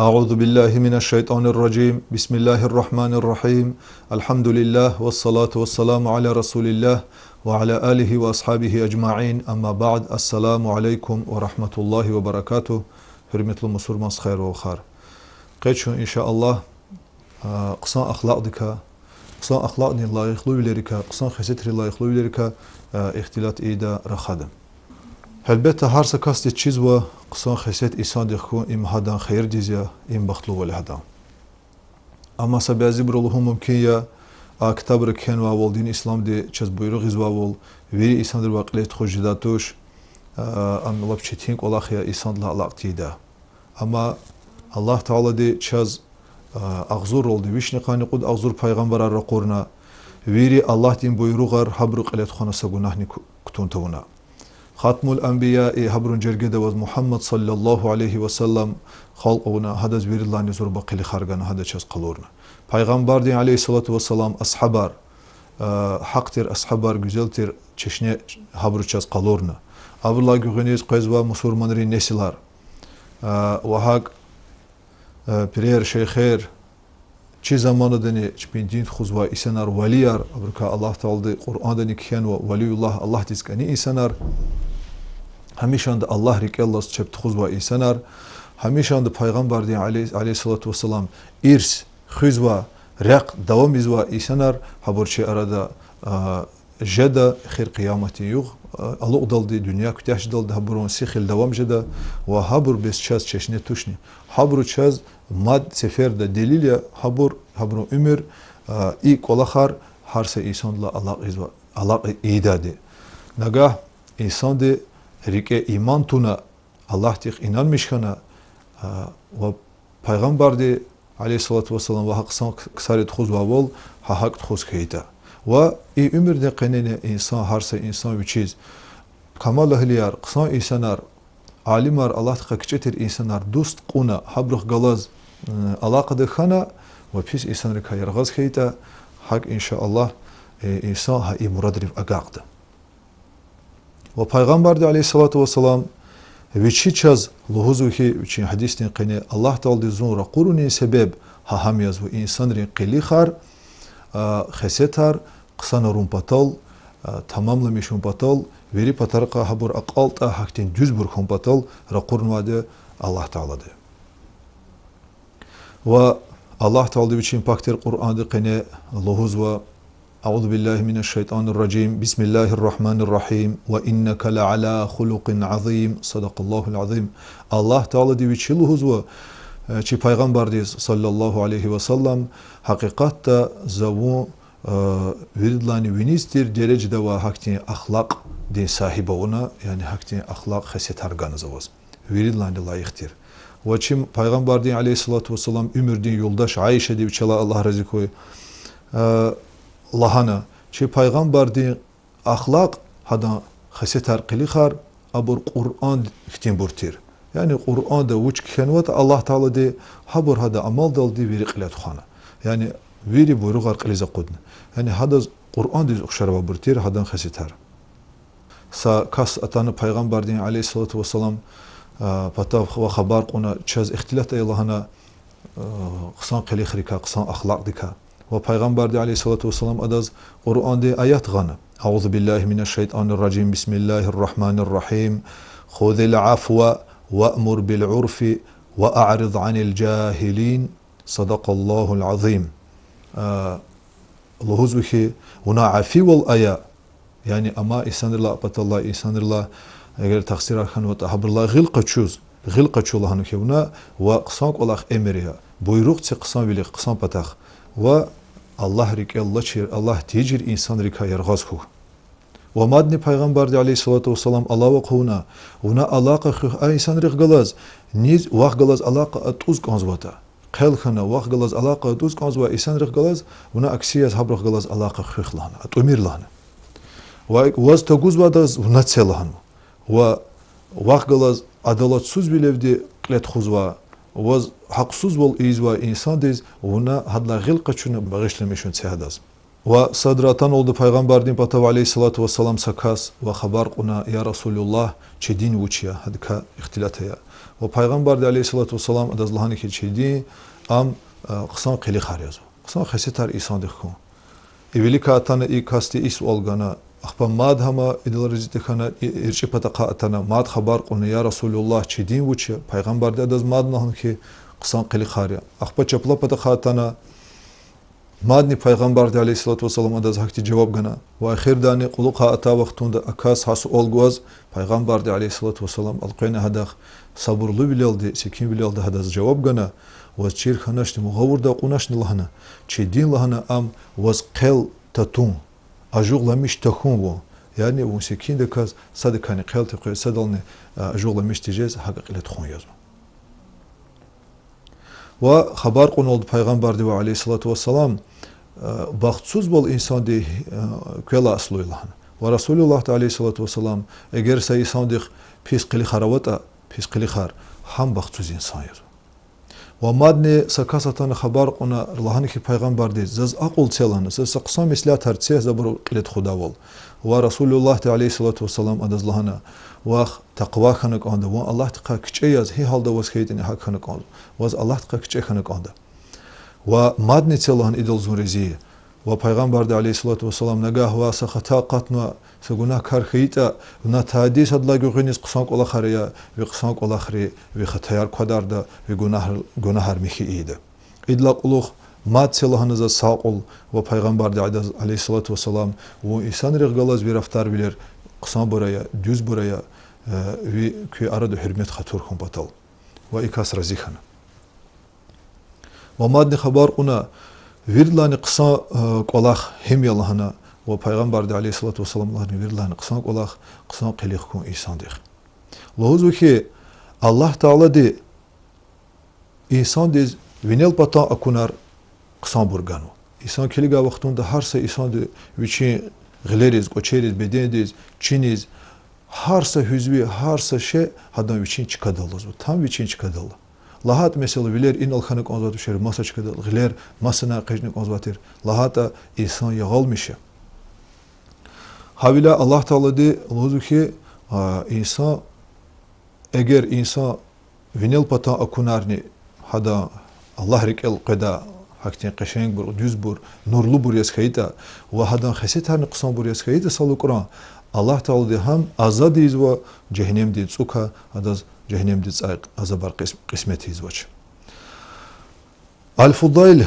أعوذ بالله من الشيطان الرجيم بسم الله الرحمن الرحيم الحمد لله والصلاة والسلام على رسول الله وعلى آله وأصحابه أجمعين أما بعد السلام عليكم ورحمة الله وبركاته حرمة المسلمان خير وخير قيتشو إن شاء الله قصان أخلاق دكا قصان أخلاق الله يخلو ليركا قصان خسيتر الله يخلو ليركا اختلاط إيدا رخادم البته هر سکاست چیز و قصان خیسیت ایسان دیخو ام هدان خیر دیزیا ام بختلو ولی هدان اما سبازی برولهم ممکن یا کتاب رکن و اول دین اسلام دی چیز بیروغیز و اول ویری ایسان در واقعیت خوشیداتوش ام لب چتینگ اولاخیا ایسان لا لاقتیدا اما الله تعالی دی چیز اغزور رول دی ویش نقانی قد اغزور پیغمبر را قرنا ویری الله دین بیروغر حبر قلیت خانه سگناه نکتون تونا خاتم الأنبياء هبرون جرجدا وز محمد صلى الله عليه وسلم خلقنا هذا زبير الله نزور بقي خارجنا هذا شخص قلورنا پیغمبر دين عليه الصلاة والسلام أصحابار حقتر أصحابار güzeltir çeşne habru şخص قلورنا أبلا güveniz قيزوا مسلمانرين نسلار وهاك برير شيخير چی زمانه دنی چپیندین خوزوا ایسانار ولیار ابرکا الله تعالی قرآن دنی کیان و ولی الله الله دیسکنی ایسانار همیشان ده الله ریک الله چپت خوزوا ایسانار همیشان ده پیغمبر دی علیه الصلاة والسلام ایرس خوزوا رق دوام بیزوا ایسانار هبورچی ارادا جدا خیر قیامتی یوغ الله دلدی دنیا کتیش دلد هبورون سیخل دوام جدا و هبور بس چاز چشنه توشنی هبورو چاز ماد سفر ده دلیل هبورون عمر ای کلاخر هر سه انسان لا الله ایداده نگاه انسان ده ریکه ایمان تونا الله تیخ اینان میشکنه و پیغمبر ده علیه الصلاة والسلام و حقسان کسارت خوز و اول حق خوز کهیده و ای عمر ده قنینه انسان هر سه انسان و چیز کمال هلیار قصان انسانار عالمار الله تقکچتر انسانار دوست قونا حبرخ گلاز علاقه ده خانه و پیس انسان رکا یرغاز کهیده حق انشاءالله انسان ها ای مراد ریف اگاقده و پیغمبر ده علیه الصلاة والسلام وچی چاز لحوظو که وچی حدیث دین قینه الله تعالی زون را قرونی سبب ها همیاز و انسان رین قیلی خار خسیتر قصان روم پتال tamamlamışım patal veri patarqa habur aqalta haktin düz bir kompatal ra qurunvade Allah Teala'dı. Ve Allah Teala için paktir Kur'an'da qene lohuz ve Euzu billahi mineşşeytanirracim. Bismillahirrahmanirrahim. Ve inneke la ala hulukin azim. Sadakallahu'l azim. Allah Teala diviçi lohuz ve çi peygamber diye sallallahu aleyhi ve sellem hakikatta zavu veridlani vinistir derecede ve haktin ahlak de sahibi ona yani haktin ahlak haset arganı zavaz. Veridlani layıktır. Ve çi peygamber diye aleyhissalatu vesselam ömürdün yoldaş Ayşe diye çala Allah razı koy. Lahana çi peygamber diye ahlak hada haset arqili khar abur Kur'an iktin burtir. Yani Kur'an'da uç kenvat Allah Teala de habur hada amal dal di veri qilat khana. Yani veri buyruq arqiliza qudna. Yani hada Kur'an diz uxşarva burtir hadan hasetar. Sa kas atanı peygamber diye aleyhissalatu vesselam patav ve haber qona çaz ihtilat Allah'ına qısan qili xrika qısan ahlak dika. Ve peygamber diye aleyhissalatu vesselam adaz Kur'an'da ayat gana. Euzu billahi mineşşeytanirracim. Bismillahirrahmanirrahim. Khudil afwa وأمر بالعرف وأعرض عن الجاهلين صدق الله العظيم الله زوجي هنا عفي والآية يعني أما إنسان الله أبت الله إنسان الله أجر تقصير خان وتحب الله غلقة شو الله هنك هنا وقصانك الله أمرها بيروق تقصان بلي قصان بتاخ والله رك الله شير الله تيجر إنسان رك يرغزه ومادني پیغمبر دی علیه الصلاة والسلام الله وقونا ونا علاقه خو انسان رخ گلاز نیز وقت گلاز علاقه اتوز گانزواتا قل خنا وقت گلاز علاقه اتوز گانزوا انسان رخ گلاز ونا اکسیاز حبرخ گلاز علاقه خخلان اتومیر لان وز تگوز بادز نتسلهن و وقت عدالت سوز بیلودی قلت خوزوا وز حق سوز بول ایزوا انسان دیز ونا هدلا غلق چونه بغشل میشون سهداز و صدراتان oldu peygamberin patav aleyhissalatu vesselam sakas ve haber quna ya Resulullah çedin uçya hadka ihtilataya ve peygamber aleyhissalatu vesselam adazlahani ki çedin am qısan qili xariyazo qısan xesetar isan dixkun evelika atana ikasti is olgana axpa madhama idilrizitkhana irçi pataqa atana mad haber quna ya Resulullah çedin uçya peygamber de adaz madnahan ki qısan qili xariya axpa çapla pataqa atana مادني پیغمبر علیه الصلاة والسلام از حقی جواب گنا و آخر دانی قلقها اتا وقتون اکاس حس اولگوز پیغمبر علیه الصلاة والسلام القینا هداخ صبرلو بیلالدی سکین بیلالدی هداز جواب گنا و چیر خناشتی مغور دا قوناش نلهنا چی دین لهنا ام وز قل تتون اجوغ لمیش تخون و یعنی و سکین دکاز صدقانی قل تقوی صدالنی اجوغ لمیش تجاز حق قلت خون یازم و خبر قنولد پیغمبر علیه الصلاة والسلام بخصوص بول انسان دی کلا اصلو لهن و رسول الله علیه الصلاة والسلام اگر سه انسان دی پیس قلی خروتا پیس قلی خر هم بخصوص انسان یر و مادنی سکاساتان خبر قنا لهن کی پیغمبر دی زز عقل چلانه ز قسم اصلاح ترچه زبر قلت خدا ول و رسول الله علیه الصلاة والسلام ادز لهنه و تقوا خنق آنده و الله تقا کچه از هی حال دوست خیدنی حق خنق آنده و از الله تقا کچه خنق آنده و مادنی چلان ایدل زوریزی و پیغمبر علیه الصلاة والسلام نگاه و سخطا قطنا سگناه کار خیتا و نتادیس ادلا گوینیز قسانک اولا خریا و قسانک اولا خری و خطایار قدر ده و گناه هر میخی ایده ایدلا قلوخ ماد چلان از ساقل و پیغمبر علیه الصلاة والسلام و انسان رغلاز bir raftar bilir قسان buraya düz buraya ve ki arada hürmet xatur kон batal ve ikas razihana ve madni haber ona virdlani qısa qolaq hem yalahana ve peygamber aleyhissalatu vesselam'ların virdlani qısa qolaq qısa qiliq kon insan deyir. Lohuzu ki Allah Teala de insan diz vinel pata akunar qısa burganu. İnsan kiliga vaxtunda harsa insan de viçi gileriz, qoçeriz, bedeniz, çiniz harsa hüzvi, harsa şey hadan viçin çıkadalız. Tam viçin çıkadalı. Lahat mesela viler in alxanık onzat şer masa çıkadalı. Giler masana qejnik onzatir. Lahata insan yağalmışı. Havila Allah Teala de lozu ki insan eğer insan vinel pata akunarni hada Allah rikel qeda haktin qeşeng bur düz bur nurlu bur yaskayta ve hadan xesetarni qısan bur yaskayta salı Kur'an Allah Teala de ham azad iz ve cehennem de tsuka adaz cehennem de tsaq azabar qismet iz vaç Al-Fudayl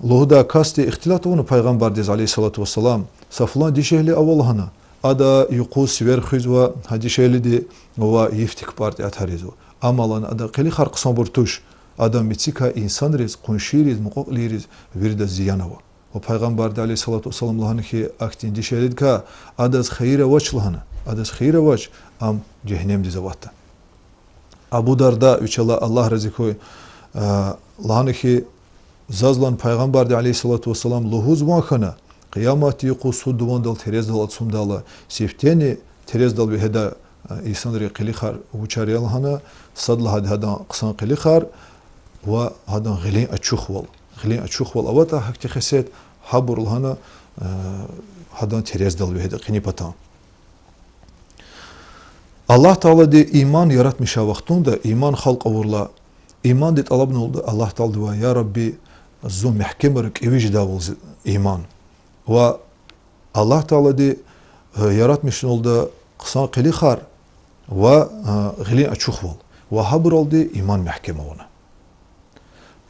lohda kasti ihtilat onu peygamber de aleyhissalatu vesselam saflan dişehli avvalhana ada yuqus ver khiz ve hadişehli de ve yiftik parti atharizo amalan ada qili xar qısan bur tuş adam mitsika insan riz qunşiriz muqliриz virda ziyanava و پیغمبر علیه الصلاة والسلام لهن که اکتین دیشید که اداز خیر وچ لهن اداز خیر وچ ام جهنم دیزوات ابو دردا وچلا الله رضی کوی لهن که زازلان پیغمبر علیه الصلاة والسلام لهوز وانخنا قیامتی قصود دوندل ترز دل اتسومدال سیفتنی ترز دل بهدا انسان ری قلی خر وچاری لهن صدل هدا قسان قلی خر و هدا غلین اچوخول غلين أشوخ والأوتا هكتي خسيت حبر لهنا هذا تريز دل بهذا قني بتان الله تعالى دي إيمان يرات مشا وقتون ده إيمان خلق أورلا إيمان دي طلبنا oldu الله تعالى دوا يا ربي زوم محكمرك إيش داول إيمان و الله تعالى دي يرات مشون oldu قصان قلي خار و غلين أشوخ وال وحبر oldu إيمان محكمة ونا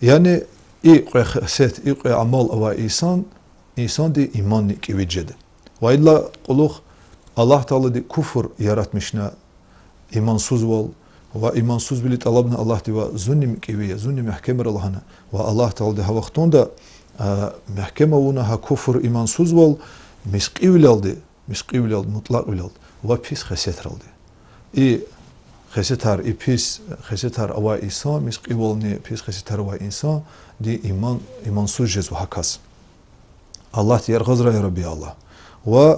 يعني İqe xeset, iqe amal ava insan de iman kiviccede. Ve illa quluq Allah Teala de kufur yaratmışna imansuz ol ve imansuz bilit alabna Allah diva zunnim kiviye, zunnim mahkemer Allah'ına ve Allah Teala de ha vaxtunda mahkeme ona ha kufur imansuz ol misqivil aldı mutlak ul aldı ve pis xeset aldı. Xesetar pis xesetar ava insan misqivolni pis xesetar ava insan دي إيمان سوجز وهكذا الله تيار غزرة يا ربي الله و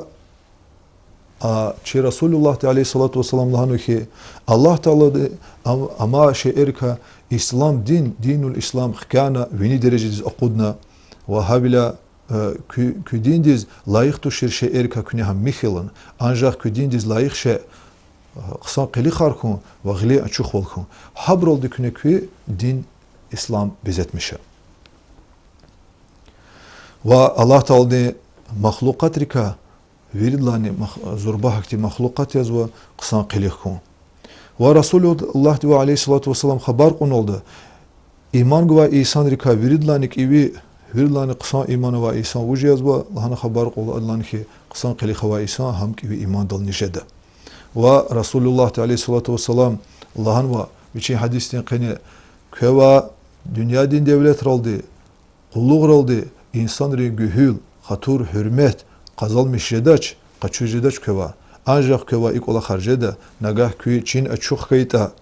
Чи Расулуллах алейхиссалату вассалам лаханухи Аллах Таала ама ше'ерка ислам динул ислам хкана вини derecedes окудна ва хабила küdindiz layık tuşir şe'erka küneha mihilin ancak küdindiz layık şe qısan qili xarkun ve gli açıq olkun habr oldu küne kü din İslam bezetmişe ve Allah Taala mahlukat rika viridlani zurba hakti mahlukat yazva qısan qili kun ve Resulullah ve aleyhissalatu vesselam haber kun oldu iman ve ihsan rika viridlani kivi viridlani qısan iman ve ihsan vuj yazva lahana haber qol adlan ki qısan qili ve ihsan ham kivi iman dal nişede ve Resulullah aleyhissalatu vesselam Allah'ın ve biçi hadisten qene keva dünya din devlet oldu kulluk oldu insanların gühül hatur hürmet qazalmış jedaç qaçu jedaç keva ancak keva ilk ola harceda nagah kü Çin açıq kayta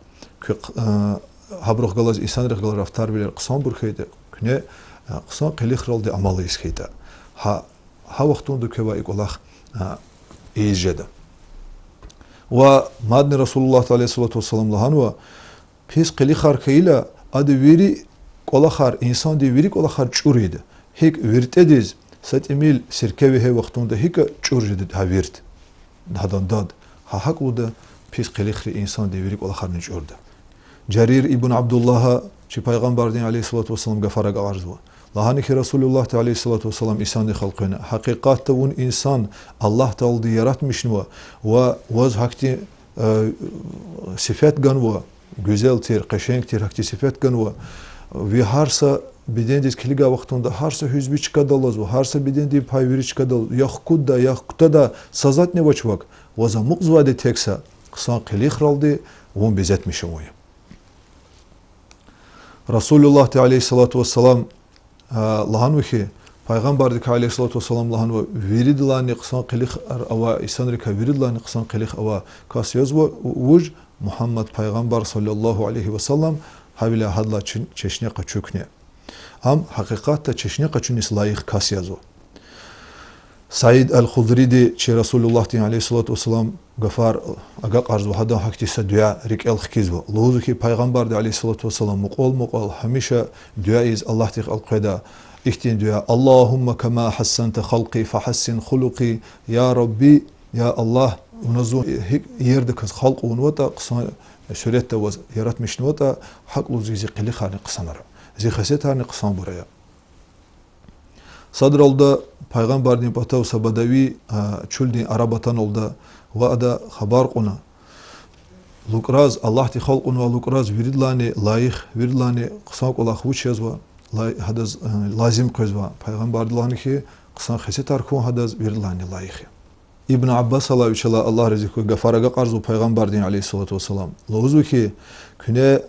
habruh galaz insanlar galar raftar bilir qısan burkayda küne qısan qilix oldu amalı iskayta ha vaqtunda keva ilk ola ejeda ve madne Resulullah aleyhissalatu vesselam lahanwa pis qilix arkayla adı veri kolahar insan di veri kolahar çuriydi hek virtediz satimil sirkevi he vaqtunda hek çurjedi ha virt dadan dad ha hak uda pis qilixri insan di veri kolahar ne çurdu Cerir ibn Abdullah'a çi peygamberden aleyhissalatu vesselam gafara arzu lahani ki Resulullah aleyhissalatu vesselam insanı halkına hakikatte un insan Allah Teala yaratmış ve vaz hakti sifat ganwa güzel tir qeşenk tir hakti sifat ganwa ve harsa bidendiz kiliga vaqtunda harsa hüzbi çıkadalaz ve harsa bidendi payveri çıkadal yaqkudda yaqkutada sazat ne vaçvak vaza muqzvade teksa qısan qilix raldi on bezetmişim oyu Resulullah aleyhissalatu vesselam lahanuhi Peygamberdik aleyhissalatu vesselam lahanu viridlani qısan qilix ava isanrika viridlani qısan qilix ava kas yazva vuj Muhammed Peygamber sallallahu aleyhi ve sellem havila hadla çeşne qaçukne am haqiqatda çeşne qaçunis layık kas yazva Said al-Khudri çi Resulullah aleyhissalatu vesselam gafar aga qarzu hada haktisa dua rik el khizwa lozu ki Peygamber aleyhissalatu vesselam muqol hamisha dua iz Allah tiq al-qada ihtin dua Allahumma kama hassanta khalqi fahassin khuluqi ya Rabbi ya Allah unazu yerde kız halq unvata qısan surette vaz yaratmış nota hak luzizi qili xani qısanara zi xasetani qısan buraya Sadr oldu Peygamber'in patav sabadavi çuldin arabatan oldu ve ada haber qona lukraz Allah ti halqun ve lukraz viridlani layık viridlani qısan qola xuç yazva hadaz lazim qozva Peygamber'dan ki qısan xasetar ku hadaz viridlani layık İbn Abbas Allah rızıkı gafaraga qarzu Peygamber'in aleyhissalatu vesselam lozu ki küne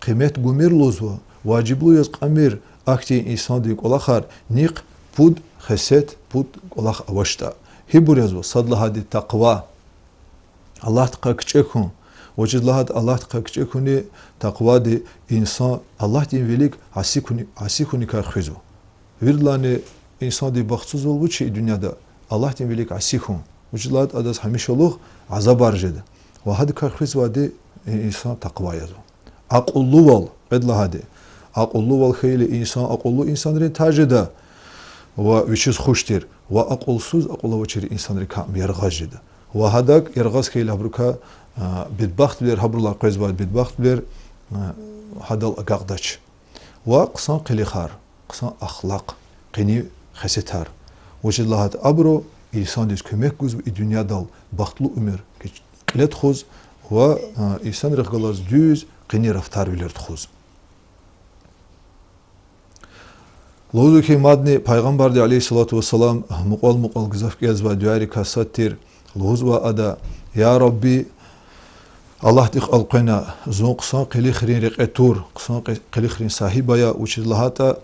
kıymet gumir lozu vaciblu yaz qamir akti insan dik olahar niq pud xeset pud olah avashta hibur yazı sadla hadi taqva Allah taqçekun vecizlahat Allah taqçekuni taqva di insan Allah din velik asikuni ka khizu virlani insan di baxtsız olgu çi dünyada Allah din velik asikun vecizlahat adas hamişoluq azab arjedi ve hadi ka khiz vadi insan taqva yazı aqullu val qedla hadi aqullu val khayli insan aqullu insanların tajida ve viçiz xuştir ve aqulsuz aqulla veçiri insanları kam yargajidi ve hadak yargaz khayli habruka bedbaxt bilir habrullah qezbad bedbaxt bilir hadal aqaqdaç ve qısan qilixar qısan axlaq qini xasetar vecizlahat abro insan diz kömek güz dünyada baxtlı ömür qilet xuz ve insan rıqgalaz düz qini raftar bilir xuz Lozu ki madni Peygamber aleyhissalatu vesselam muqal gizaf gezva duari kasattir lozu ve ada ya Rabbi Allah dik alqina zon qısan qilixrin riqetur qısan qilixrin sahibaya uçizlahata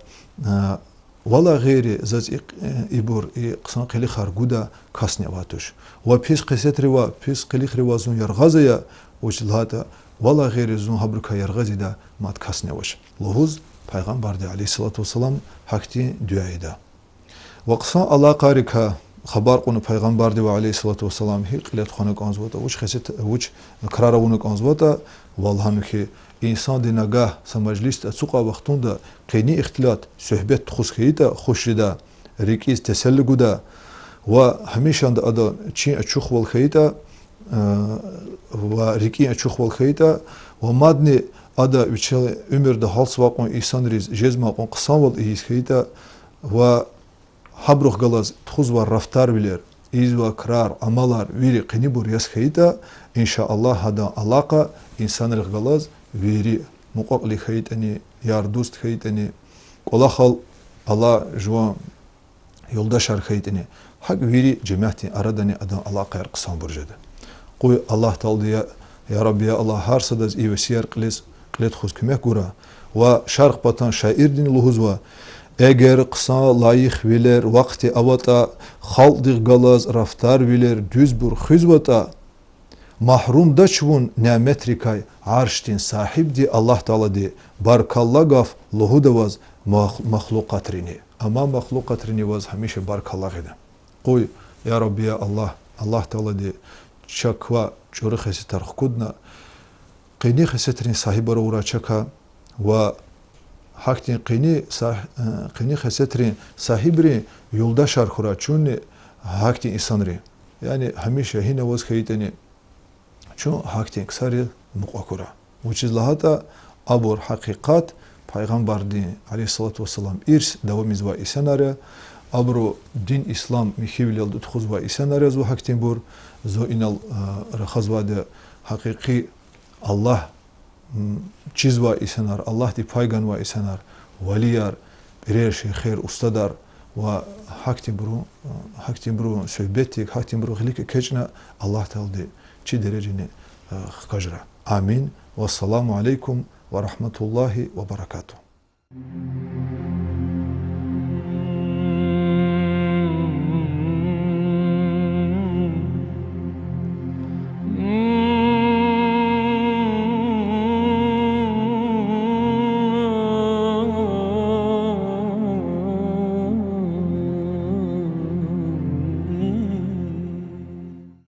valla gayri zaz ibur qısan qilixar guda kasnevatuş ve pis qesetri ve pis qilixri ve zon yargazaya uçizlahata valla gayri zon habruka yargazida mat kasnevaş loz Peygamber aleyhissalatu vesselam hakti duayda. Ve qısan ala qarika خبر قون پیغمبر دی و علیه الصلاة والسلام هی قلیت خانه کانزوتا وش خسیت وش کرارونه کانزوتا والله که انسان دی نگاه سمجلیست سوقا وقتوندا قینی اختلاط صحبت خوشخیتا خوشیدا ریکیز تسلگودا و همیشه ادا چی اچوخ والخیتا و ریکی اچوخ والخیتا و مادنی ادا وچل عمر ده حالس واقع انسان ریز جزما قون قسام وال ایس خیتا و حبروخ غلاز تخوز و رفتار بیلر ایز و کرار عملار ویری قنی بور یس خیتا ان شاء الله هدا علاقه انسان رخ غلاز ویری مقاقلی خیتنی یار دوست خیتنی قلا خال الله جوان yoldaşar khaytini hak veri cemaati aradani adam Allah qayr qisam burjada qoy Allah taala ya Rabbi ya Allah har sadaz i vesiyar qilis qilet khuz kemek gura va sharq batan şair din luhuz va eğer qisa layık veler vaqti avata xalq galaz raftar veler düz bur xizvata mahrum daçvun nimetrikay arştin sahib di Allah taala di barkallah gaf luhudavaz mahlukatrini ama mahlukatrini vaz hamisha barkallah eda qoy ya Rabbi ya Allah Allah taala di çakva çorı xesitar khudna qini xesitrin sahibara ura çaka ve haktin qini xesitrin sahibri yoldaşar khura çun haktin insanri yani hamisha hine vaz khaytani çun haktin ksari muqakura uçiz lahata abur hakikat Peygamber din aleyhissalatu vesselam irs devamiz ve isenare abro din İslam mihivlel tutkuz ve isenare zo haktin bur zo inal rakhazvade hakiki Allah çiz ve isenar Allah di paygan ve isenar veliyar birer şey khair ustadar ve haktin buru söhbetik haktin buru khlik keçna Allah taala di çi dereceni kajra amin ve selamu aleyküm ve rahmetullahi ve berekatuhu.